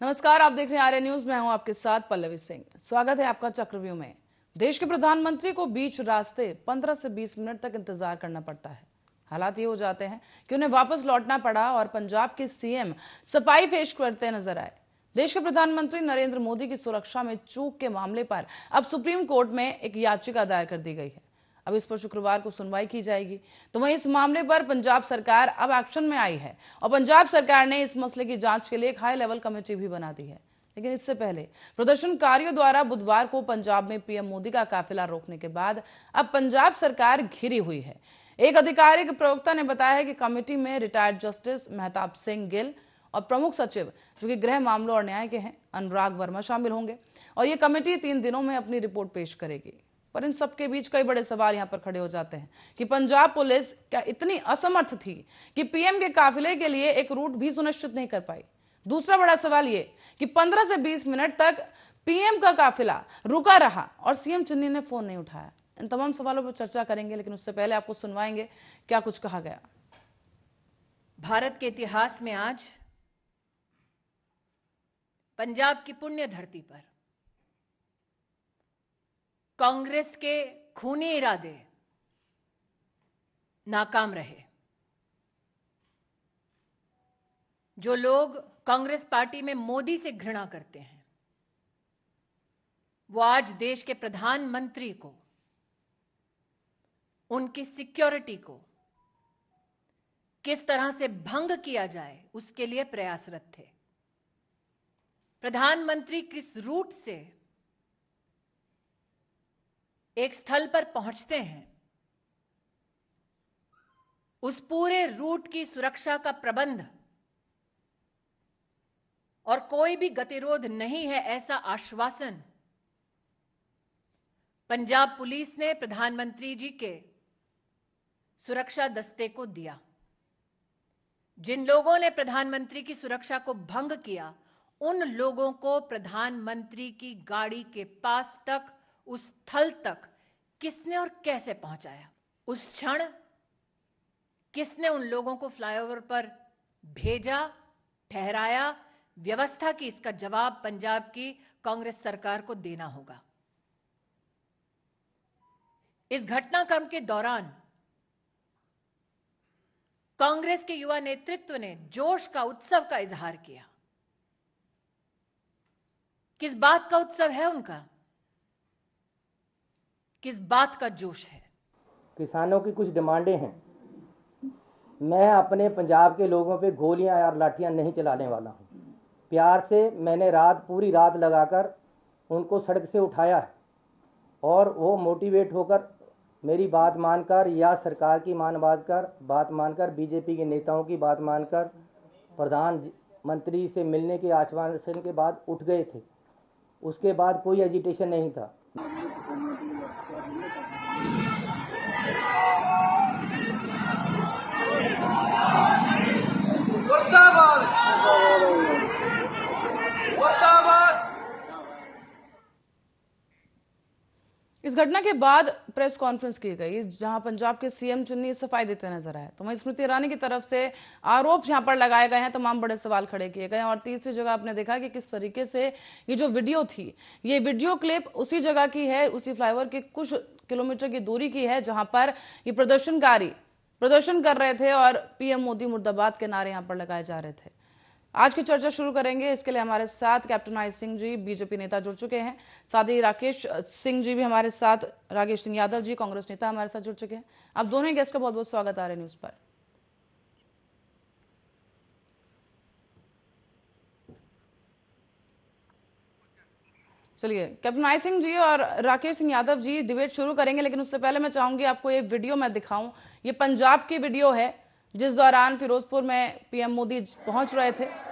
नमस्कार, आप देख रहे हैं आर्य न्यूज। मैं हूं आपके साथ पल्लवी सिंह। स्वागत है आपका चक्रव्यूह में। देश के प्रधानमंत्री को बीच रास्ते 15 से 20 मिनट तक इंतजार करना पड़ता है। हालात ये हो जाते हैं कि उन्हें वापस लौटना पड़ा और पंजाब के सीएम सफाई पेश करते नजर आए। देश के प्रधानमंत्री नरेंद्र मोदी की सुरक्षा में चूक के मामले पर अब सुप्रीम कोर्ट में एक याचिका दायर कर दी गई है। अब इस पर शुक्रवार को सुनवाई की जाएगी। तो वहीं इस मामले पर पंजाब सरकार अब एक्शन में आई है और पंजाब सरकार ने इस मसले की जांच के लिए एक हाई लेवल कमेटी भी बना दी है। लेकिन इससे पहले प्रदर्शनकारियों द्वारा बुधवार को पंजाब में पीएम मोदी का काफिला रोकने के बाद अब पंजाब सरकार घिरी हुई है। एक आधिकारिक प्रवक्ता ने बताया है कि कमेटी में रिटायर्ड जस्टिस मेहताब सिंह गिल और प्रमुख सचिव जो कि गृह मामलों और न्याय के हैं अनुराग वर्मा शामिल होंगे और ये कमेटी 3 दिनों में अपनी रिपोर्ट पेश करेगी। पर इन सबके बीच कई बड़े सवाल यहां पर खड़े हो जाते हैं कि पंजाब पुलिस क्या इतनी असमर्थ थी कि पीएम के काफिले के लिए एक रूट भी सुनिश्चित नहीं कर पाई। दूसरा बड़ा सवाल ये कि 15 से 20 मिनट तक पीएम का काफिला रुका रहा और सीएम चन्नी ने फोन नहीं उठाया। इन तमाम सवालों पर चर्चा करेंगे, लेकिन उससे पहले आपको सुनवाएंगे क्या कुछ कहा गया। भारत के इतिहास में आज पंजाब की पुण्य धरती पर कांग्रेस के खूनी इरादे नाकाम रहे। जो लोग कांग्रेस पार्टी में मोदी से घृणा करते हैं वो आज देश के प्रधानमंत्री को, उनकी सिक्योरिटी को किस तरह से भंग किया जाए उसके लिए प्रयासरत थे। प्रधानमंत्री किस रूट से एक स्थल पर पहुंचते हैं, उस पूरे रूट की सुरक्षा का प्रबंध और कोई भी गतिरोध नहीं है ऐसा आश्वासन पंजाब पुलिस ने प्रधानमंत्री जी के सुरक्षा दस्ते को दिया। जिन लोगों ने प्रधानमंत्री की सुरक्षा को भंग किया उन लोगों को प्रधानमंत्री की गाड़ी के पास तक, उस स्थल तक किसने और कैसे पहुंचाया, उस क्षण किसने उन लोगों को फ्लाईओवर पर भेजा, ठहराया, व्यवस्था की, इसका जवाब पंजाब की कांग्रेस सरकार को देना होगा। इस घटनाक्रम के दौरान कांग्रेस के युवा नेतृत्व ने जोश का, उत्सव का इजहार किया। किस बात का उत्सव है उनका, किस बात का जोश है? किसानों की कुछ डिमांडें हैं। मैं अपने पंजाब के लोगों पे गोलियां और लाठियां नहीं चलाने वाला हूं। प्यार से मैंने रात, पूरी रात लगाकर उनको सड़क से उठाया है और वो मोटिवेट होकर मेरी बात मानकर या सरकार की बात मानकर बीजेपी के नेताओं की बात मानकर प्रधानमंत्री से मिलने के आश्वासन के बाद उठ गए थे। उसके बाद कोई एजिटेशन नहीं था। इस घटना के बाद प्रेस कॉन्फ्रेंस की गई जहां पंजाब के सीएम चुन्नी सफाई देते नजर आए। तो वहीं स्मृति ईरानी की तरफ से आरोप यहां पर लगाए गए हैं, तमाम बड़े सवाल खड़े किए गए। और तीसरी जगह आपने देखा कि किस तरीके से ये जो वीडियो थी, ये वीडियो क्लिप उसी जगह की है, उसी फ्लाईओवर के कुछ किलोमीटर की दूरी की है जहां पर ये प्रदर्शनकारी प्रदर्शन कर रहे थे और पीएम मोदी मुर्दाबाद के नारे यहां पर लगाए जा रहे थे। आज की चर्चा शुरू करेंगे। इसके लिए हमारे साथ captain I Singh ji BJP नेता जुड़ चुके हैं, साथ ही राकेश सिंह जी भी हमारे साथ, राकेश सिंह यादव जी कांग्रेस नेता हमारे साथ जुड़ चुके हैं। आप दोनों ही गेस्ट का बहुत बहुत स्वागत आ रहे न्यूज पर। चलिए, कैप्टन आई सिंह जी और राकेश सिंह यादव जी डिबेट शुरू करेंगे, लेकिन उससे पहले मैं चाहूंगी आपको ये वीडियो मैं दिखाऊं। ये पंजाब की वीडियो है जिस दौरान फिरोजपुर में पीएम मोदी पहुंच रहे थे।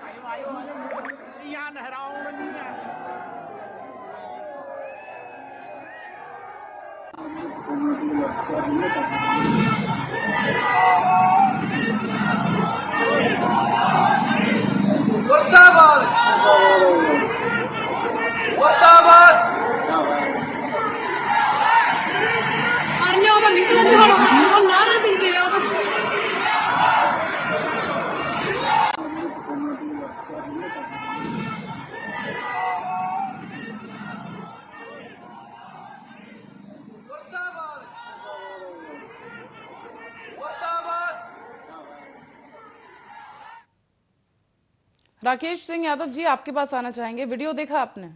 राकेश सिंह यादव जी, आपके पास आना चाहेंगे। वीडियो देखा आपने?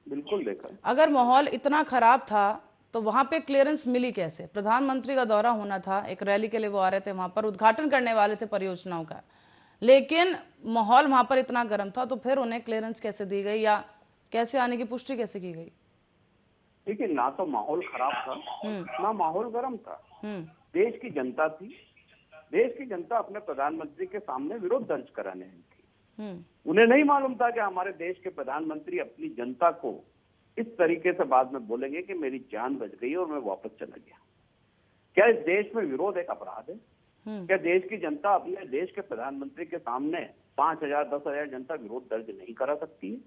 बिल्कुल देखा। अगर माहौल इतना खराब था तो वहां पे क्लियरेंस मिली कैसे? प्रधानमंत्री का दौरा होना था, एक रैली के लिए वो आ रहे थे, वहां पर उद्घाटन करने वाले थे परियोजनाओं का, लेकिन माहौल वहां पर इतना गर्म था, तो फिर उन्हें क्लियरेंस कैसे दी गई या कैसे आने की पुष्टि कैसे की गई? देखिए, ना तो माहौल खराब था ना माहौल गर्म था। देश की जनता थी, देश की जनता अपने प्रधानमंत्री के सामने विरोध दर्ज कराने आई थी। उन्हें नहीं मालूम था कि हमारे देश के प्रधानमंत्री अपनी जनता को इस तरीके से बाद में बोलेंगे कि मेरी जान बच गई और मैं वापस चला गया। क्या इस देश में विरोध एक अपराध है? क्या देश की जनता अपने देश के प्रधानमंत्री के सामने 5,000 10,000 जनता विरोध दर्ज नहीं करा सकती है?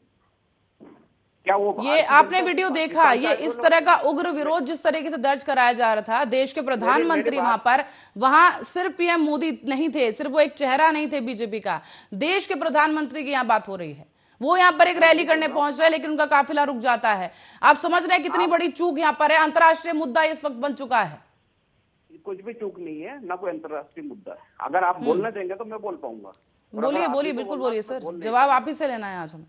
क्या वो ये आपने वीडियो देखा, ये इस तरह का उग्र विरोध जिस तरीके से दर्ज कराया जा रहा था, देश के प्रधानमंत्री वहां पर, वहां सिर्फ पीएम मोदी नहीं थे, सिर्फ वो एक चेहरा नहीं थे बीजेपी का, देश के प्रधानमंत्री की यहाँ बात हो रही है। वो यहाँ पर एक रैली करने पहुंच रहे हैं, लेकिन उनका काफिला रुक जाता है। आप समझ रहे हैं कितनी बड़ी चूक यहाँ पर है? अंतर्राष्ट्रीय मुद्दा इस वक्त बन चुका है। कुछ भी चूक नहीं है, ना कोई अंतर्राष्ट्रीय मुद्दा है। अगर आप बोलने देंगे तो मैं बोल पाऊंगा। बोलिए बोलिए, बिल्कुल बोलिए सर, जवाब आप ही से लेना है आज हमें।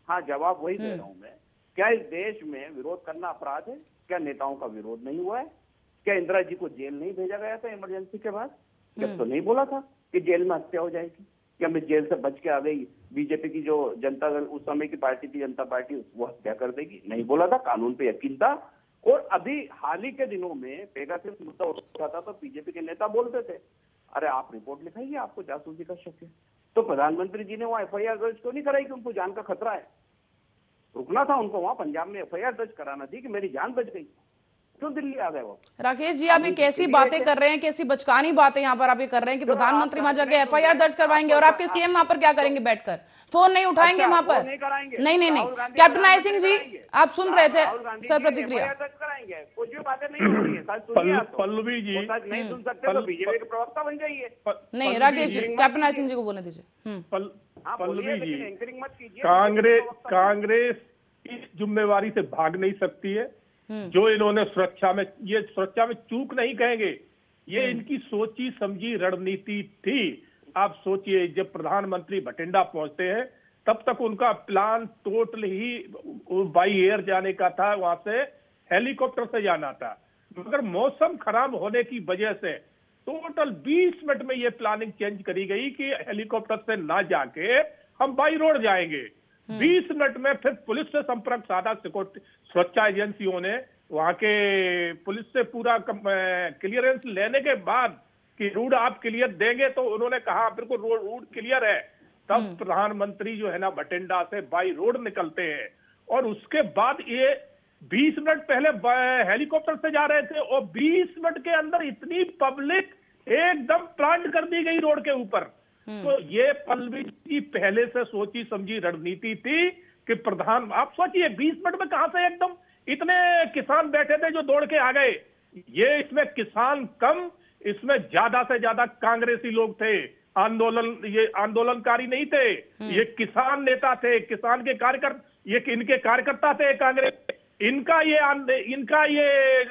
हाँ, जवाब वही दे रहा हूँ मैं। क्या इस देश में विरोध करना अपराध है? क्या नेताओं का विरोध नहीं हुआ है? क्या इंदिरा जी को जेल नहीं भेजा गया था इमरजेंसी के बाद? जब तो नहीं बोला था कि जेल में हत्या हो जाएगी? क्या मैं जेल से बच के आ गई, बीजेपी की जो जनता दल उस समय की पार्टी थी, जनता पार्टी, वो हत्या कर देगी? नहीं बोला था, कानून पे यकीन था। और अभी हाल ही के दिनों में पेगासस मुद्दा उठा था तो बीजेपी के नेता बोलते थे, अरे आप रिपोर्ट लिखाइए, आपको जासूसी का शक है। तो प्रधानमंत्री जी ने वहां एफआईआर दर्ज क्यों नहीं कराई कि उनको जान का खतरा है? रुकना था उनको, वहां पंजाब में एफआईआर दर्ज कराना थी कि मेरी जान बच गई। क्यों दिल्ली आ गए वो? राकेश जी, आप ये कैसी बातें कर रहे हैं, कैसी बचकानी बातें यहाँ पर आप ये कर रहे हैं कि प्रधानमंत्री वहां जाके एफआईआर दर्ज करवाएंगे और आपके सीएम वहां पर क्या करेंगे बैठकर? फोन नहीं उठाएंगे वहां पर? नहीं नहीं नहीं, कैप्टन आई सिंह जी, आप सुन रहे थे सर प्रतिक्रिया? कुछ भी बातें नहीं होती है। पल्लवी जी नहीं सुन सकते तो बीजेपी के प्रवक्ता बन जाइए। नहीं राकेश जी, कैप्टन आई सिंह जी को बोलने दीजिए। पल्लवी जी, कांग्रेस इस जिम्मेवारी से भाग नहीं सकती है। जो इन्होंने सुरक्षा में चूक नहीं कहेंगे, ये इनकी सोची समझी रणनीति थी। आप सोचिए, जब प्रधानमंत्री बठिंडा पहुंचते हैं तब तक उनका plan total he by air जाने का था, वहां से हेलीकॉप्टर से जाना था, मगर मौसम खराब होने की वजह से टोटल 20 मिनट में ये प्लानिंग चेंज करी गई कि हेलीकॉप्टर से ना जाके हम बाई रोड जाएंगे। 20 मिनट में फिर पुलिस से संपर्क साधा सुरक्षा एजेंसियों ने, वहां के पुलिस से पूरा क्लियरेंस लेने के बाद कि रूट आप क्लियर देंगे, तो उन्होंने कहा बिल्कुल रूट क्लियर है। तब प्रधानमंत्री जो है ना बठिंडा से बाई रोड निकलते हैं और उसके बाद ये 20 मिनट पहले हेलीकॉप्टर से जा रहे थे और 20 मिनट के अंदर इतनी पब्लिक एकदम प्लांट कर दी गई रोड के ऊपर। तो ये पल्लवी की पहले से सोची समझी रणनीति थी कि आप सोचिए 20 मिनट में कहां से एकदम इतने किसान बैठे थे जो दौड़ के आ गए। ये इसमें किसान कम, इसमें ज्यादा से ज्यादा कांग्रेसी लोग थे। ये आंदोलनकारी नहीं थे, ये किसान नेता थे, किसान के कार्यकर्ता, ये इनके कार्यकर्ता थे कांग्रेस। इनका ये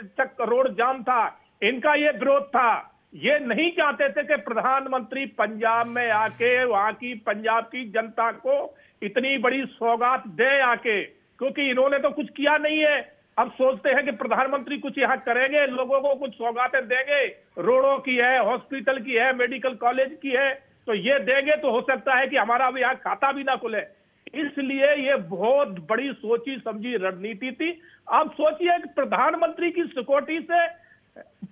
रोड जाम था, इनका ये विरोध था। ये नहीं चाहते थे कि प्रधानमंत्री पंजाब में आके वहां की पंजाब की जनता को इतनी बड़ी सौगात दे आके, क्योंकि इन्होंने तो कुछ किया नहीं है। अब सोचते हैं कि प्रधानमंत्री कुछ यहाँ करेंगे, लोगों को कुछ सौगातें देंगे, रोडों की है, हॉस्पिटल की है, मेडिकल कॉलेज की है, तो ये देंगे तो हो सकता है कि हमारा अब यहाँ खाता भी ना खुले। इसलिए ये बहुत बड़ी सोची समझी रणनीति थी। आप सोचिए कि प्रधानमंत्री की सिक्योरिटी से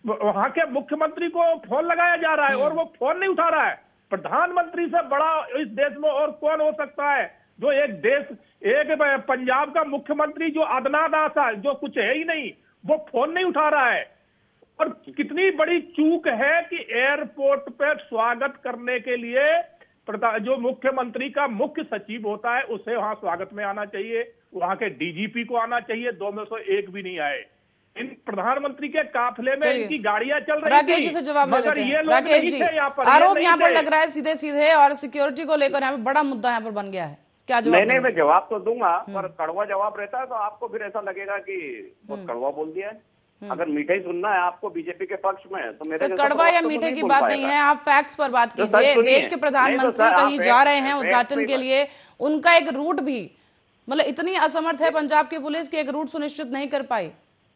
वहां के मुख्यमंत्री को फोन लगाया जा रहा है और वो फोन नहीं उठा रहा है। प्रधानमंत्री से बड़ा इस देश में और कौन हो सकता है? जो एक पंजाब का मुख्यमंत्री जो अदनादास है, जो कुछ है ही नहीं, वो फोन नहीं उठा रहा है। और कितनी बड़ी चूक है कि एयरपोर्ट पे स्वागत करने के लिए जो मुख्यमंत्री का मुख्य सचिव होता है उसे वहां स्वागत में आना चाहिए, वहां के डीजीपी को आना चाहिए, 2 में से 1 भी नहीं आए। इन प्रधानमंत्री के काफिले में इनकी गाड़ियां चल रही थी। राकेश जी से जवाब ले लेते हैं। राकेश जी, आरोप यहाँ पर लग रहा है सीधे सीधे और सिक्योरिटी को लेकर यहाँ पे बड़ा मुद्दा यहाँ पर बन गया है, क्या जवाब? मैं जवाब तो दूंगा, पर कड़वा जवाब रहता है तो आपको फिर ऐसा लगेगा कि बहुत कड़वा बोल दिया है। अगर मीठा ही सुनना है आपको बीजेपी के पक्ष में, तो मेरे सर कड़वा या मीठे की बात नहीं है, आप फैक्ट्स पर बात तो सच कीजिए। सुनिए। देश के प्रधानमंत्री नहीं तो सर, कहीं आप जा रहे हैं फैक्ट उद्घाटन पे के लिए, उनका एक रूट भी मतलब इतनी असमर्थ है पंजाब की पुलिस की एक रूट सुनिश्चित नहीं कर पाई।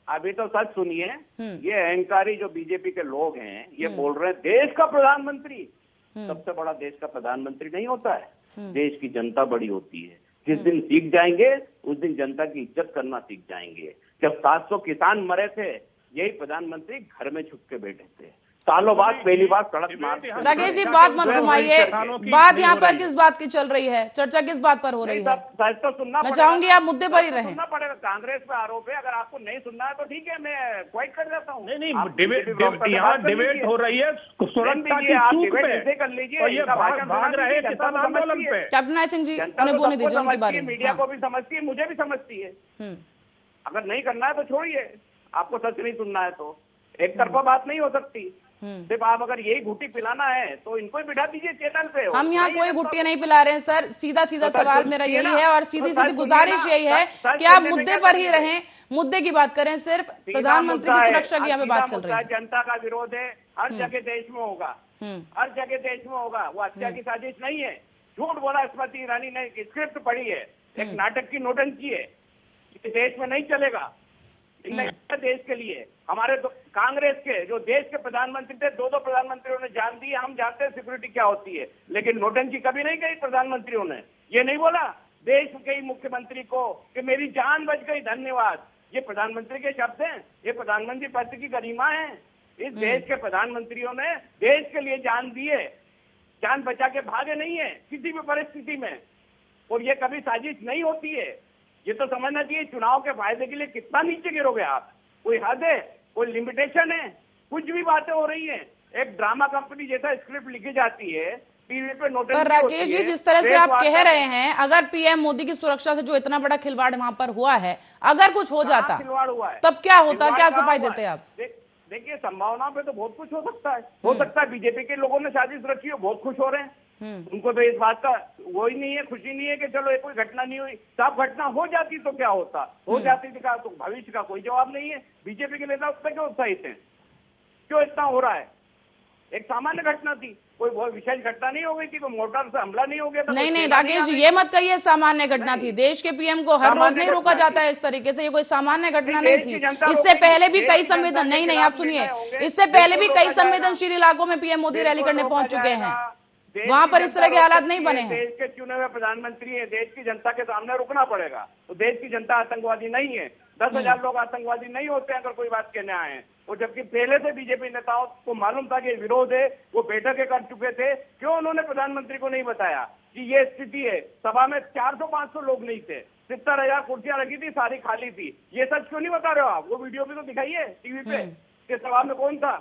अभी तो सच सुनिए, ये अहंकारी जो बीजेपी के लोग हैं ये बोल रहे हैं देश का प्रधानमंत्री। सबसे बड़ा देश का प्रधानमंत्री नहीं होता है, देश की जनता बड़ी होती है। जिस दिन सीख जाएंगे उस दिन जनता की इज्जत करना सीख जाएंगे। जब 700 किसान मरे थे, यही प्रधानमंत्री घर में छुप के बैठे थे, सालों बाद पहली बार सड़क मार्च। राकेश जी बात मत घुमाइए, बात यहाँ पर किस बात की चल रही है, चर्चा किस बात पर हो रही है? सच तो सुनना मैं पड़ेगा। चाहूंगी आप मुद्दे पर ही रहें। सुनना पड़ेगा, कांग्रेस पे आरोप है, अगर आपको नहीं सुनना है तो ठीक है, मैं क्वाइट कर देता हूँ। नहीं आप डिबेट BJP यहाँ डिबेट हो रही है सुरक्षा की आप चूक डिबेट पे, ऐसे कर लीजिए, और ये इनका भाषण भाग सुना रहे दीजिए, किसान जनता तो आंदोलन समझती है। पे। कैप्टन नायक सिंह जी जनता उन्हें तो बोलने सबको दीजिए उनकी समझती बारी है, में। मीडिया हाँ। को भी समझती है, मुझे भी समझती है। अगर नहीं करना है तो छोड़िए, आपको सच नहीं सुनना है तो एक तरफा बात नहीं हो सकती। सिर्फ आप अगर यही घुट्टी पिलाना है तो इनको ही बिठा दीजिए चैनल पे। हम यहाँ कोई घुट्टियां नहीं पिला रहे हैं सर, सीधा सीधा सवाल मेरा यही है और सीधी सीधी गुजारिश यही है कि आप मुद्दे पर ही रहें, मुद्दे की बात करें। सिर्फ प्रधानमंत्री की सुरक्षा की हमें बात चल रही है। जनता का विरोध है, हर जगह देश में होगा, हर जगह देश में होगा। वो हत्या की साजिश नहीं है, झूठ बोला स्मृति ईरानी ने, स्क्रिप्ट पढ़ी है, एक नाटक की नोटंकी है, ये देश में नहीं चलेगा। देश के लिए हमारे तो कांग्रेस के जो देश के प्रधानमंत्री थे, दो प्रधानमंत्रियों ने जान दी। हम जानते हैं सिक्योरिटी क्या होती है, लेकिन नोटंकी कभी नहीं कही प्रधानमंत्रियों ने। ये नहीं बोला देश के मुख्यमंत्री को कि मेरी जान बच गई, धन्यवाद। ये प्रधानमंत्री के शब्द हैं, ये प्रधानमंत्री पद की गरिमा है। इस देश के प्रधानमंत्रियों ने देश के लिए जान दी है, जान बचा के भागे नहीं है किसी भी परिस्थिति में। और ये कभी साजिश नहीं होती है। ये तो समझना चाहिए चुनाव के फायदे के लिए कितना नीचे गिरोगे आप। कोई हद है, कोई लिमिटेशन है? कुछ भी बातें हो रही हैं, एक ड्रामा कंपनी जैसा स्क्रिप्ट लिखी जाती है, टीवी पे नोटिस। पर राकेश जी जिस तरह से आप कह रहे हैं, अगर पीएम मोदी की सुरक्षा से जो इतना बड़ा खिलवाड़ वहां पर हुआ है, अगर कुछ हो जाता खिलवाड़ हुआ है तब क्या होता, क्या सफाई देते आप? देखिए संभावना पे तो बहुत कुछ हो सकता है। हो सकता है बीजेपी के लोगों ने साजिश रची हो, बहुत खुश हो रहे हैं। उनको तो इस बात का वो ही नहीं है, खुशी नहीं है कि चलो ये कोई घटना नहीं हुई। साफ घटना हो जाती तो क्या होता, हो जाती तो भविष्य का कोई जवाब नहीं है। बीजेपी के नेता उस पर क्यों उत्साहित हैं, क्यों इतना हो रहा है? एक सामान्य घटना थी, कोई बहुत विशेष घटना नहीं हो गई थी, कोई मोटर से हमला नहीं हो गया था। नहीं राकेश जी ये मत कहिए सामान्य घटना थी। देश के पीएम को हर रोज नहीं रोका जाता है इस तरीके से, ये कोई सामान्य घटना नहीं थी। इससे पहले भी कई संवेदन नहीं आप सुनिए, इससे पहले भी कई संवेदनशील इलाकों में पीएम मोदी रैली करने पहुंच चुके हैं, वहां पर इस तरह के हालात नहीं बने हैं। देश के चुने हुए प्रधानमंत्री है, देश की जनता के सामने रुकना पड़ेगा। तो देश की जनता आतंकवादी नहीं है, 10,000 लोग आतंकवादी नहीं होते हैं अगर कोई बात कहने आए हैं। और जबकि पहले से बीजेपी नेताओं को मालूम था कि विरोध है, वो बैठकें कर चुके थे, क्यों उन्होंने प्रधानमंत्री को नहीं बताया कि ये स्थिति है? सभा में 400-500 लोग नहीं थे, 70,000 कुर्सियां रखी थी, सारी खाली थी। ये सच क्यों नहीं बता रहे हो आप? वो वीडियो भी तो दिखाइए टीवी पे कि सभा में कौन था।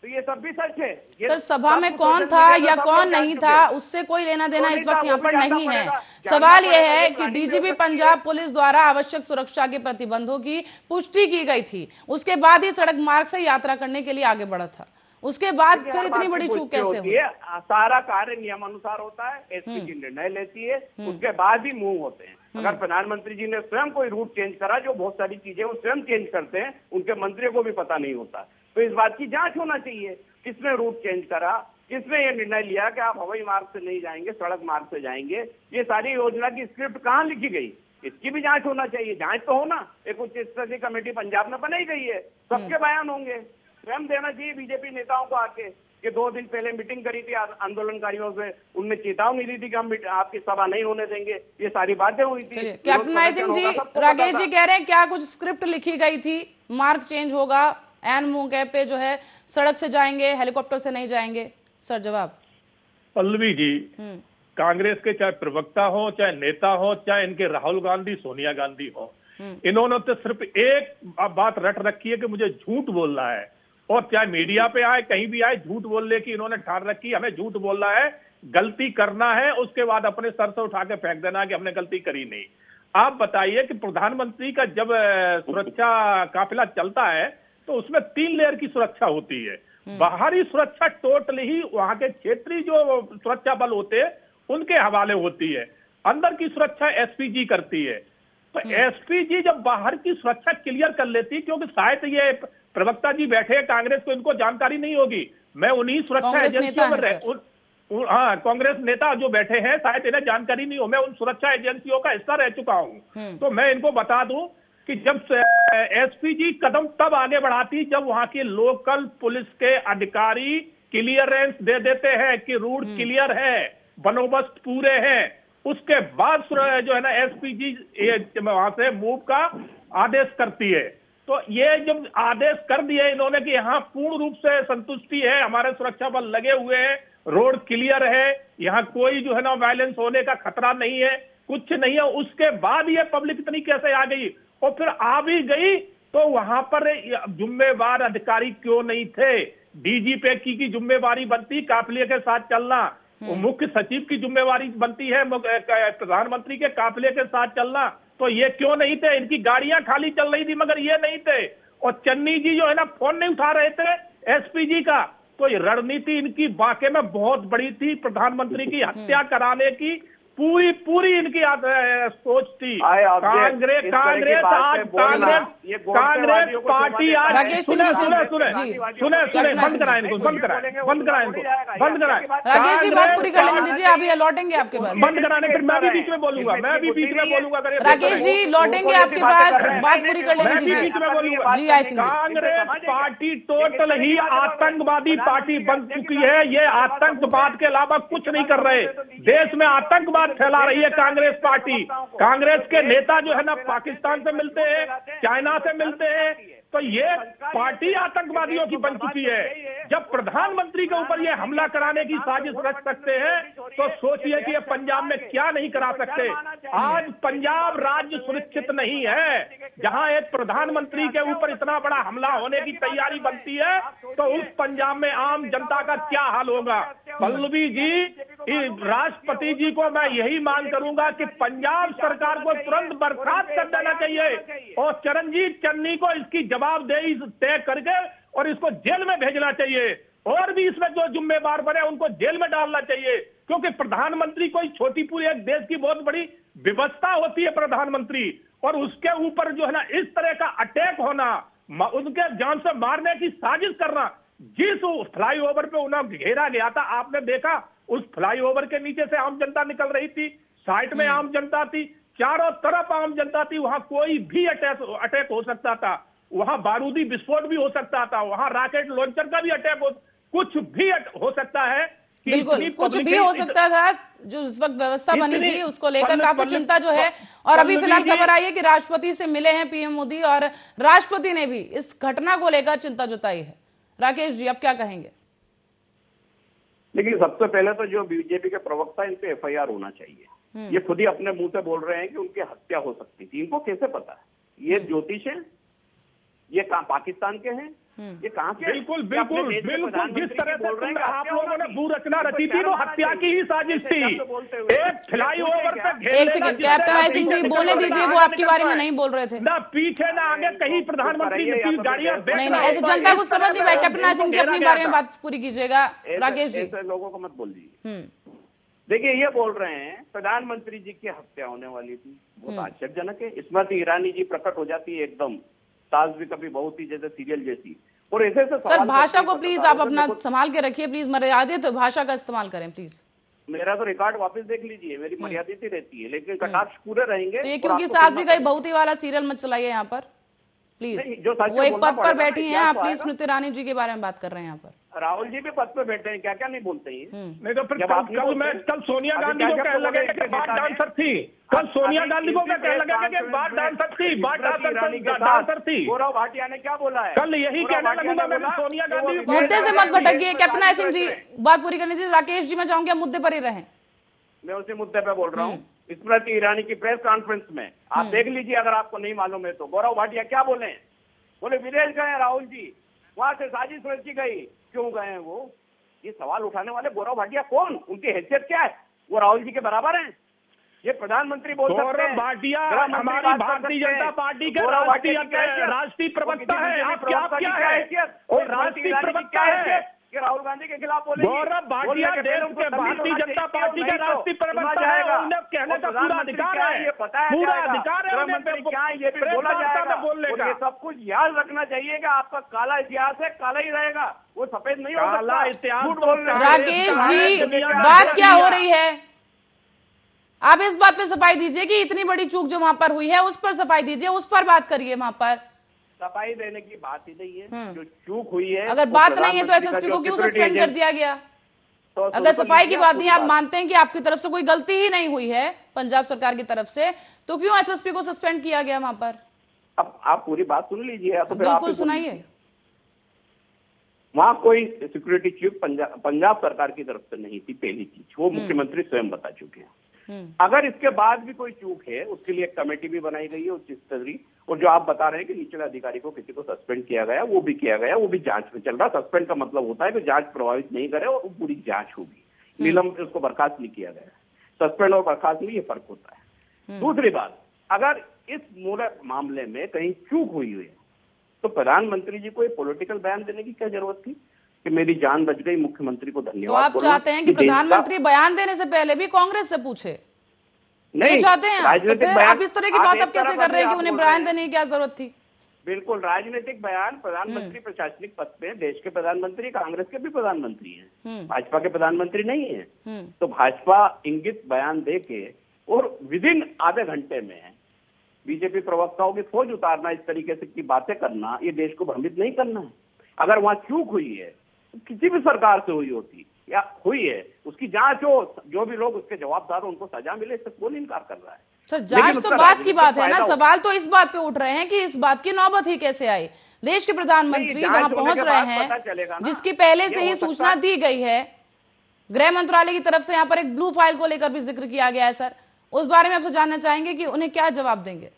तो ये सब भी सच है। सर सभा में कौन था या कौन नहीं था उससे कोई लेना देना इस वक्त यहाँ पर नहीं है। सवाल यह है कि डीजीपी पंजाब पुलिस द्वारा आवश्यक सुरक्षा के प्रतिबंधों की पुष्टि की गई थी, उसके बाद ही सड़क मार्ग से यात्रा करने के लिए आगे बढ़ा था, उसके बाद फिर इतनी बड़ी चूक कैसे हुई? सारा कार्य नियमानुसार होता है, एसपी जी निर्णय लेती है, उसके बाद ही मूव होते हैं। अगर प्रधानमंत्री जी ने स्वयं कोई रूट चेंज करा, जो बहुत सारी चीजें वो स्वयं चेंज करते हैं, उनके मंत्रियों को भी पता नहीं होता। तो इस बात की जांच होना चाहिए, किसने रूट चेंज करा, किसने ये निर्णय लिया कि आप हवाई मार्ग से नहीं जाएंगे, सड़क मार्ग से जाएंगे। ये सारी योजना की स्क्रिप्ट कहाँ लिखी गई, इसकी भी जांच होना चाहिए। जांच तो होना, एक उच्च स्तरीय कमेटी पंजाब में बनाई गई है, सबके बयान होंगे, स्वयं देना चाहिए बीजेपी नेताओं को आके कि 2 दिन पहले मीटिंग करी थी आंदोलनकारियों से, उनमें चेतावनी दी थी कि हम आपकी सभा नहीं होने देंगे, ये सारी बातें हुई थी। कैप्टन नायक सिंह जी, राकेश जी कह रहे हैं क्या कुछ स्क्रिप्ट लिखी गई थी, मार्ग चेंज होगा, एन मौके पे जो है सड़क से जाएंगे, हेलीकॉप्टर से नहीं जाएंगे? सर जवाब। पल्लवी जी, कांग्रेस के चाहे प्रवक्ता हो, चाहे नेता हो, चाहे इनके राहुल गांधी, सोनिया गांधी हो, इन्होंने तो सिर्फ एक बात रट रखी है कि मुझे झूठ बोलना है। और चाहे मीडिया पे आए, कहीं भी आए, झूठ बोलने की इन्होंने ठान रखी, हमें झूठ बोलना है, गलती करना है, उसके बाद अपने सर से उठा के फेंक देना कि हमने गलती करी नहीं। आप बताइए कि प्रधानमंत्री का जब सुरक्षा काफिला चलता है तो उसमें 3 लेयर की सुरक्षा होती है। बाहरी सुरक्षा टोटली ही वहां के क्षेत्रीय जो सुरक्षा बल होते हैं उनके हवाले होती है, अंदर की सुरक्षा एसपीजी करती है। तो एसपी जी जब बाहर की सुरक्षा क्लियर कर लेती, क्योंकि शायद ये प्रवक्ता जी बैठे हैं कांग्रेस को, इनको जानकारी नहीं होगी, मैं उन्हीं सुरक्षा कांग्रेस नेता एजेंसियों में हैं, सर। हाँ, कांग्रेस नेता जो बैठे हैं शायद इन्हें जानकारी नहीं हो, मैं उन सुरक्षा एजेंसियों का हिस्सा रह चुका हूं। तो मैं इनको बता दूं कि जब एसपी जी कदम तब आगे बढ़ाती जब वहां की लोकल पुलिस के अधिकारी क्लियरेंस दे देते हैं कि रूट क्लियर है, बंदोबस्त पूरे हैं, उसके बाद जो है ना एसपी जी वहां से मूव का आदेश करती है। तो ये जब आदेश कर दिए इन्होंने कि यहाँ पूर्ण रूप से संतुष्टि है, हमारे सुरक्षा बल लगे हुए हैं, रोड क्लियर है, यहाँ कोई जो है ना वायलेंस होने का खतरा नहीं है, कुछ नहीं है, उसके बाद ये पब्लिक इतनी कैसे आ गई, और फिर आ भी गई तो वहां पर जिम्मेवार अधिकारी क्यों नहीं थे? डीजीपी की जिम्मेवारी बनती काफिले के साथ चलना, मुख्य सचिव की जिम्मेवारी बनती है प्रधानमंत्री के काफिले के साथ चलना, तो ये क्यों नहीं थे? इनकी गाड़ियां खाली चल रही थी मगर ये नहीं थे। और चन्नी जी जो है ना फोन नहीं उठा रहे थे एसपी जी का, तो ये रणनीति इनकी वाकई में बहुत बड़ी थी। प्रधानमंत्री की हत्या कराने की पूरी इनकी सोच थी। कांग्रेस पार्टी आज राकेश सिंह जी, सुने बंद कराएं इनको, बंद कराएं। राकेश जी बात पूरी कर लेने दीजिए, अभी लौटेंगे आपके पास। बंद कराने, फिर मैं भी बीच में बोलूंगा, अगर राकेश जी लौटेंगे आपके पास, बात पूरी कर लेने दीजिए। जी आई सिंह जी। कांग्रेस पार्टी टोटल ही आतंकवादी पार्टी बन चुकी है। ये आतंकवाद के अलावा कुछ नहीं कर रहे, देश में आतंकवाद फैला रही है कांग्रेस पार्टी। कांग्रेस के नेता जो है ना पाकिस्तान से मिलते हैं, चाइना से मिलते हैं, तो ये पार्टी आतंकवादियों की बन चुकी है। जब प्रधानमंत्री के ऊपर ये हमला कराने की साजिश रच सकते हैं तो सोचिए कि ये पंजाब में क्या नहीं करा सकते। आज पंजाब राज्य सुरक्षित नहीं है, जहां एक प्रधानमंत्री के ऊपर इतना बड़ा हमला होने की तैयारी बनती है तो उस पंजाब में आम जनता का क्या हाल होगा। पल्लवी जी, राष्ट्रपति जी को मैं यही मांग करूंगा कि पंजाब सरकार को तुरंत बर्खास्त कर देना चाहिए और चरणजीत चन्नी को इसकी जवाबदेही तय करके और इसको जेल में भेजना चाहिए, और भी इसमें जो जिम्मेदार बने उनको जेल में डालना चाहिए, क्योंकि प्रधानमंत्री कोई छोटी पूरी एक देश की बहुत बड़ी व्यवस्था होती है प्रधानमंत्री, और उसके ऊपर जो है ना इस तरह का अटैक होना, उनके जान से मारने की साजिश करना। जिस फ्लाईओवर पे उन्हें घेरा गया था, आपने देखा उस फ्लाईओवर के नीचे से आम जनता निकल रही थी, साइड में आम जनता थी, चारों तरफ आम जनता थी, वहां कोई भी अटैक हो सकता था, वहां बारूदी विस्फोट भी हो सकता था, वहां रॉकेट लॉन्चर का भी अटैक कुछ भी हो सकता है। बिल्कुल कुछ भी हो सकता था। जो इस वक्त व्यवस्था बनी थी उसको लेकर काफी चिंता जो है, और अभी फिलहाल खबर आई है कि राष्ट्रपति से मिले हैं पीएम मोदी और राष्ट्रपति ने भी इस घटना को लेकर चिंता जताई है। राकेश जी, अब क्या कहेंगे? लेकिन सबसे पहले तो जो बीजेपी के प्रवक्ता, इन पे एफआईआर होना चाहिए। ये खुद ही अपने मुंह से बोल रहे हैं कि उनकी हत्या हो सकती थी। इनको कैसे पता है? ये ज्योतिष है, ये कहाँ पाकिस्तान के हैं, ये कहाँ के? बिल्कुल जिस तरह से आप लोगों ने भू रचना रची थी वो हत्या की ही साजिश थी। एक फ्लाईओवर पे एक सेकंड, कैप्टन आई सिंह जी बोलने दीजिए, वो आपके बारे में नहीं बोल रहे थे ना, पीछे ना आगे, कहीं प्रधानमंत्री की गाड़ियां नहीं, ऐसे जनता को समझ नहीं पाए। कैप्टन आई सिंह जी अपने बारे में बात पूरी कीजिएगा। राकेश जी, लोगों को मत बोल दीजिए। देखिए, ये बोल रहे हैं प्रधानमंत्री जी की हत्या होने वाली थी, बहुत आश्चर्यजनक है। स्मृति ईरानी जी प्रकट हो जाती है एकदम सास भी कभी बहुत ही जैसे सीरियल जैसी, और ऐसे सर भाषा को प्लीज आप अपना संभाल के रखिए, प्लीज मर्यादित भाषा का इस्तेमाल करें प्लीज। मेरा तो रिकॉर्ड वापस देख लीजिए, मेरी मर्यादित ही रहती है, लेकिन कटाक्ष पूरे रहेंगे। तो ये क्योंकि सास भी कहीं बहुत ही वाला सीरियल मत चलाइए यहाँ पर प्लीज। वो एक पद पर बैठी हैं, आप प्लीज स्मृति ईरानी जी के बारे में बात कर रहे हैं यहाँ पर। राहुल जी भी पद पे बैठे हैं, क्या क्या नहीं बोलते हैं। नहीं तो फिर कल सोनिया गांधी को कहने लगे कि बात डांसर थी, कल सोनिया गांधी को कहने लगे कि बात डांसर थी, बात डांसर थी। गौरव भाटिया ने क्या बोला है? कल यही कहने लगूंगा मैं, सोनिया गांधी। मुद्दे से मत भटकिए कैप्टन आई सिंह जी, बात पूरी करनी चाहिए। राकेश जी, मैं चाहूंगी आप मुद्दे पर ही रहें। मैं उसी मुद्दे पे बोल रहा हूँ। स्मृति ईरानी की प्रेस कॉन्फ्रेंस में आप देख लीजिए, अगर आपको नहीं मालूम है तो। गौरव भाटिया क्या बोले? बोले विदेश गए राहुल जी, वहां से साजिश रची गई। क्यों गए हैं वो? ये सवाल उठाने वाले गौरव भाटिया कौन? उनकी हैसियत क्या है? वो राहुल जी के बराबर हैं? ये प्रधानमंत्री बोल सकते हैं? गौरव भाटिया हमारी भारतीय जनता पार्टी के राष्ट्रीय प्रवक्ता है। आप क्या है? और राष्ट्रीय प्रवक्ता है, कि राहुल गांधी के खिलाफ बोलेंगे? गौरव भाटिया देश के भारतीय जनता पार्टी का राष्ट्रीय प्रवक्ता है, उन्हें कहने का पूरा अधिकार है, ये बताया पूरा जाएगा। अधिकार है उन्हें गृहमंत्री क्या है ये भी बोला जाएगा। बोलने और का ये सब कुछ याद रखना चाहिए कि आपका काला इतिहास है, काला ही रहेगा, वो सफेद नहीं हो सकता। काला इतिहास झूठ तो बोलने का। राकेश जी, बात क्या हो रही है? आप इस बात पे सफाई दीजिए कि इतनी बड़ी चूक जो वहां पर हुई है उस पर सफाई दीजिए, उस पर बात करिए। वहां पर सफाई देने की बात ही नहीं है, जो चूक हुई है। अगर बात नहीं है तो एसएसपी को क्यों सस्पेंड कर दिया गया? अगर सफाई की बात नहीं, आप मानते हैं कि आपकी तरफ से कोई गलती ही नहीं हुई है पंजाब सरकार की तरफ से, तो क्यों एसएसपी को सस्पेंड किया गया वहां पर? अब आप पूरी बात सुन लीजिए, तो बिल्कुल सुनाइए। वहां कोई सिक्योरिटी चीफ पंजाब सरकार की तरफ से नहीं थी, पहली चीज वो मुख्यमंत्री स्वयं बता चुके हैं। अगर इसके बाद भी कोई चूक है, उसके लिए एक कमेटी भी बनाई गई है उच्च स्तरीय, और जो आप बता रहे हैं कि निचले अधिकारी को किसी को सस्पेंड किया गया, वो भी किया गया, वो भी जांच में चल रहा। सस्पेंड का मतलब होता है कि जांच प्रभावित नहीं करे और पूरी जांच होगी। निलंबित उसको बर्खास्त नहीं किया गया। सस्पेंड और बर्खास्त में ये फर्क होता है। दूसरी बात, अगर इस मूल मामले में कहीं चूक हुई है तो प्रधानमंत्री जी को ये पॉलिटिकल बयान देने की क्या जरूरत थी कि मेरी जान बच गई, मुख्यमंत्री को धन्यवाद। तो आप चाहते हैं कि प्रधानमंत्री बयान देने से पहले भी कांग्रेस से पूछे? नहीं चाहते हैं आप? तो फिर आप इस तरह की बात अब कैसे कर रहे हैं कि उन्हें बयान देने की क्या जरूरत थी? बिल्कुल राजनीतिक बयान। प्रधानमंत्री प्रशासनिक पद पे देश के प्रधानमंत्री कांग्रेस के भी प्रधानमंत्री हैं, भाजपा के प्रधानमंत्री नहीं है। तो भाजपा इंगित बयान दे के और विदिन आधे घंटे में बीजेपी प्रवक्ताओं की फौज उतारना, इस तरीके से की बातें करना, ये देश को भ्रमित नहीं करना है। अगर वहां चूक हुई है तो किसी भी सरकार से हुई होती या हुई है, उसकी जांच हो, जो भी लोग उसके जवाबदार हो उनको सजा मिले, इससे कौन इनकार कर रहा है? सर जांच तो बात की बात है ना, सवाल तो इस बात पे उठ रहे हैं कि इस बात की नौबत ही कैसे आई? देश के प्रधानमंत्री वहां पहुंच रहे हैं, जिसकी पहले से ही सूचना दी गई है। गृह मंत्रालय की तरफ से यहाँ पर एक ब्लू फाइल को लेकर भी जिक्र किया गया है। सर उस बारे में आपसे जानना चाहेंगे कि उन्हें क्या जवाब देंगे?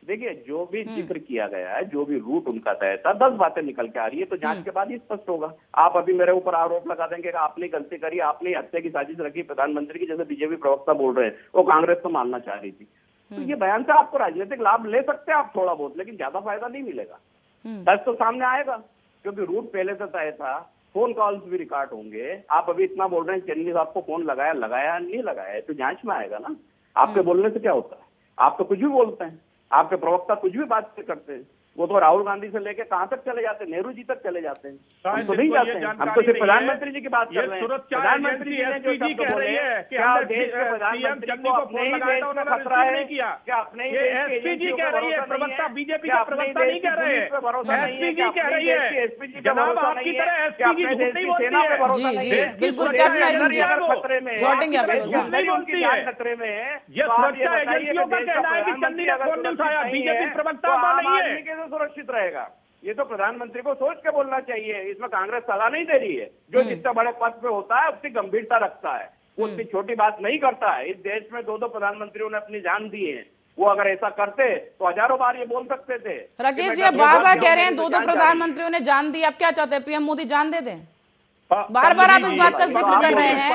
देखिए, जो भी जिक्र किया गया है, जो भी रूट उनका तय था, 10 बातें निकल के आ रही है, तो जांच के बाद ही स्पष्ट होगा। आप अभी मेरे ऊपर आरोप लगा देंगे कि आपने गलती करी, आपने हत्या की साजिश रखी प्रधानमंत्री की, जैसे बीजेपी प्रवक्ता बोल रहे हैं, वो कांग्रेस तो मानना चाह रही थी। तो ये बयान से आपको राजनीतिक लाभ ले सकते हैं आप थोड़ा बहुत, लेकिन ज्यादा फायदा नहीं मिलेगा। सच तो सामने आएगा, क्योंकि रूट पहले से तय था, फोन कॉल्स भी रिकॉर्ड होंगे। आप अभी इतना बोल रहे हैं चन्नी साहब को फोन लगाया नहीं लगाया, तो जांच में आएगा ना। आपके बोलने से क्या होता है? आप तो कुछ भी बोलते हैं, आपके प्रवक्ता कुछ भी बात करते हैं। वो तो राहुल गांधी से लेकर कहां तक चले जाते हैं, नेहरू जी तक चले जाते हैं। हम तो नहीं जाते हैं, हम तो सिर्फ प्रधानमंत्री जी की बात कर रहे हैं। प्रधानमंत्री जी ने जो शब्द बोले, क्या देश के प्रधानमंत्री को अपने ही देश में खतरा है? क्या अपने ही एसपीजी कह रही है, प्रवक्ता बीजेपी का प्रवक्ता नहीं कह रहे हैं, एसपीजी कह रही है। जनाब आपकी तरह एसपीजी झूठ नहीं बोलती है। जी बिल्कुल, कैप्टन सिंह जी खतरे में लौटेंगे आपके पास। नहीं उनकी जान खतरे में है। ये सुरक्षा एजेंसियों का कहना है कि चन्नी ने फोन नहीं उठाया, बीजेपी प्रवक्ता नहीं है, सुरक्षित रहेगा। ये तो प्रधानमंत्री को सोच के बोलना चाहिए। इसमें कांग्रेस सलाह नहीं दे रही है। जो जितना बड़े पद पे होता है उतनी गंभीरता रखता है, उतनी छोटी बात नहीं करता है। इस देश में 2 प्रधानमंत्रियों ने अपनी जान दी है। वो अगर ऐसा करते तो हजारों बार ये बोल सकते थे। राकेश जी, आप बार कह रहे हैं 2 प्रधानमंत्रियों ने जान दी, आप क्या चाहते हैं पीएम मोदी जान दे दें? बार बार आप इस बात का जिक्र कर रहे हैं,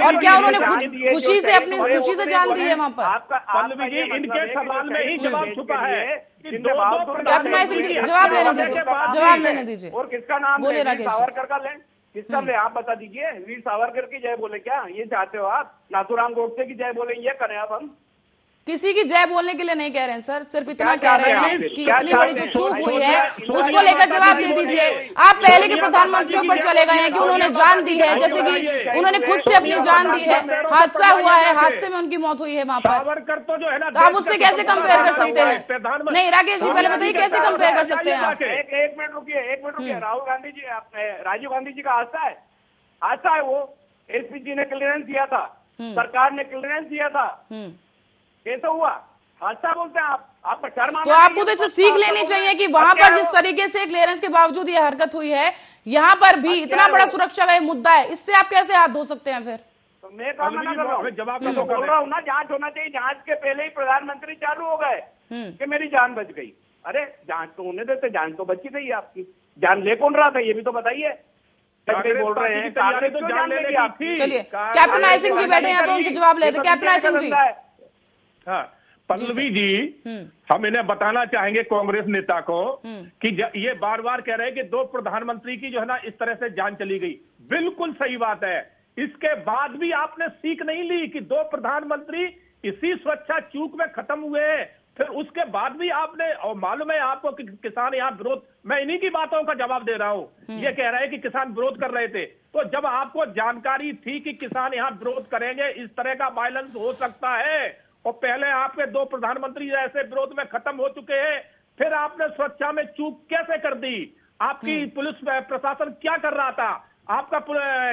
और क्या उन्होंने खुद खुशी से अपनी खुशी से जान दी है वहां पर? पल्लवी जी, इनके सवाल में ही जवाब छुपा है। कैप्टन सिंह जी जवाब लेने दीजिए, जवाब लेने दीजिए। और किसका नाम बोले राकेश सावरकर का लें, किसका ले आप बता दीजिए। वीर सावरकर की जय बोले क्या ये चाहते हो आप? नाथूराम गोडसे की जय बोले ये करें अब हम? किसी की जय बोलने के लिए नहीं कह रहे हैं सर, सिर्फ इतना कह रहे हैं कि इतनी बड़ी जो चूक हुई है उसको लेकर जवाब दे दीजिए। आप पहले के प्रधानमंत्रियों पर चले गए हैं कि उन्होंने जान दी है, जैसे कि उन्होंने खुद से अपनी जान दी है, हादसा हुआ है, हादसे में उनकी मौत हुई है वहां पर, तो आप उससे कैसे कंपेयर कर सकते हैं? नहीं राकेश जी, पहले बताइए कैसे कंपेयर कर सकते हैं आप? एक मिनट रुकिए। राहुल गांधी जी, राजीव गांधी जी का हादसा है वो। एसपीजी ने क्लियरेंस दिया था, सरकार ने क्लियरेंस दिया था, कैसे हुआ? हादसा बोलते हैं आप प्रचार। तो आपको तो इससे सीख लेनी चाहिए कि वहां पर जिस तरीके से क्लियरेंस के बावजूद ये हरकत हुई है, यहाँ पर भी इतना बड़ा सुरक्षा का मुद्दा है, इससे आप कैसे हाथ धो सकते हैं फिर? तो मैं कहा मना कर रहा हूँ, जवाब बोल रहा हूँ ना, जांच होना चाहिए। जांच के पहले ही प्रधानमंत्री चालू हो गए कि मेरी जान बच गई। अरे जांच तो होने देते, जान तो बची गई आपकी। जान ले कौन रहा था ये भी तो बताइए। बोल रहे हैं कांग्रेस तो जान लेगी आपकी। चलिए कैप्टन सिंह जी बैठे यहाँ पे, उनसे जवाब लेते। कैप्टन सिंह जी, हाँ, पल्लवी जी, हम इन्हें बताना चाहेंगे कांग्रेस नेता को कि ये बार बार कह रहे हैं कि 2 प्रधानमंत्री की जो है ना इस तरह से जान चली गई। बिल्कुल सही बात है। इसके बाद भी आपने सीख नहीं ली कि 2 प्रधानमंत्री इसी सुरक्षा चूक में खत्म हुए, फिर उसके बाद भी आपने, और मालूम है आपको कि किसान यहाँ विरोध, मैं इन्हीं की बातों का जवाब दे रहा हूं। ये कह रहे हैं कि किसान विरोध कर रहे थे, तो जब आपको जानकारी थी कि किसान यहाँ विरोध करेंगे, इस तरह का वायलेंस हो सकता है, और पहले आपके 2 प्रधानमंत्री ऐसे विरोध में खत्म हो चुके हैं, फिर आपने सुरक्षा में चूक कैसे कर दी? आपकी पुलिस प्रशासन क्या कर रहा था? आपका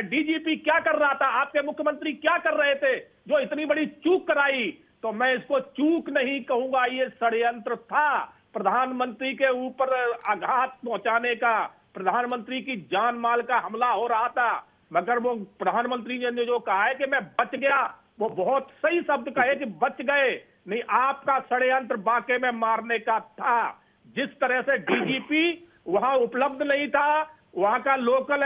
डीजीपी क्या कर रहा था? आपके मुख्यमंत्री क्या कर रहे थे जो इतनी बड़ी चूक कराई? तो मैं इसको चूक नहीं कहूंगा, ये षड्यंत्र था प्रधानमंत्री के ऊपर आघात पहुंचाने का। प्रधानमंत्री की जान माल का हमला हो रहा था, मगर वो प्रधानमंत्री ने जो कहा है कि मैं बच गया, वो बहुत सही शब्द कहे कि बच गए नहीं। आपका षड्यंत्र बाके में मारने का था। जिस तरह से डीजीपी वहां उपलब्ध नहीं था, वहां का लोकल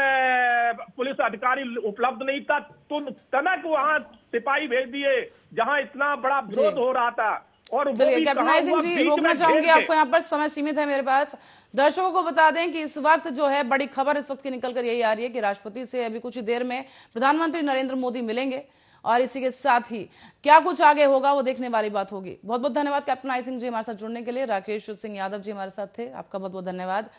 पुलिस अधिकारी उपलब्ध नहीं था, तो तनक वहां सिपाही भेज दिए जहां इतना बड़ा विरोध हो रहा था। और वो चलिए भी कैप्टन कहा आई सिंह हुआ जी, बीच रोकना में चाहूंगी घेर के। आपको, यहाँ पर समय सीमित है मेरे पास। दर्शकों को बता दें कि इस वक्त जो है बड़ी खबर इस वक्त की निकल कर यही आ रही है कि राष्ट्रपति से अभी कुछ ही देर में प्रधानमंत्री नरेंद्र मोदी मिलेंगे, और इसी के साथ ही क्या कुछ आगे होगा वो देखने वाली बात होगी। बहुत बहुत धन्यवाद कैप्टन आई सिंह जी हमारे साथ जुड़ने के लिए। राकेश सिंह यादव जी हमारे साथ थे, आपका बहुत बहुत धन्यवाद।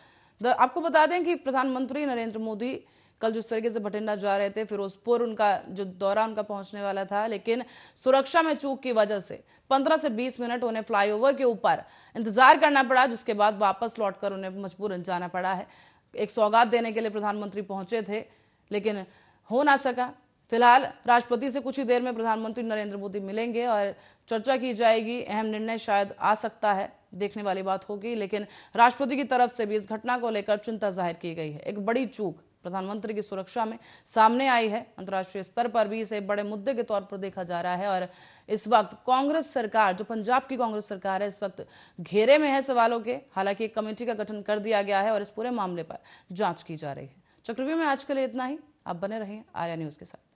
आपको बता दें कि प्रधानमंत्री नरेंद्र मोदी कल जिस तरीके से भटिंडा जा रहे थे, फिरोजपुर उनका जो दौरा उनका पहुंचने वाला था, लेकिन सुरक्षा में चूक की वजह से 15 से 20 मिनट उन्हें फ्लाईओवर के ऊपर इंतजार करना पड़ा, जिसके बाद वापस लौटकर उन्हें मजबूरन जाना पड़ा है। एक सौगात देने के लिए प्रधानमंत्री पहुंचे थे, लेकिन हो ना सका। फिलहाल राष्ट्रपति से कुछ ही देर में प्रधानमंत्री नरेंद्र मोदी मिलेंगे और चर्चा की जाएगी। अहम निर्णय शायद आ सकता है, देखने वाली बात होगी। लेकिन राष्ट्रपति की तरफ से भी इस घटना को लेकर चिंता जाहिर की गई है। एक बड़ी चूक प्रधानमंत्री की सुरक्षा में सामने आई है। अंतर्राष्ट्रीय स्तर पर भी इसे बड़े मुद्दे के तौर पर देखा जा रहा है, और इस वक्त कांग्रेस सरकार, जो पंजाब की कांग्रेस सरकार है, इस वक्त घेरे में है सवालों के। हालांकि एक कमेटी का गठन कर दिया गया है और इस पूरे मामले पर जांच की जा रही है। चक्रव्यूह में आज के लिए इतना ही। आप बने रहिए आर्या न्यूज के साथ।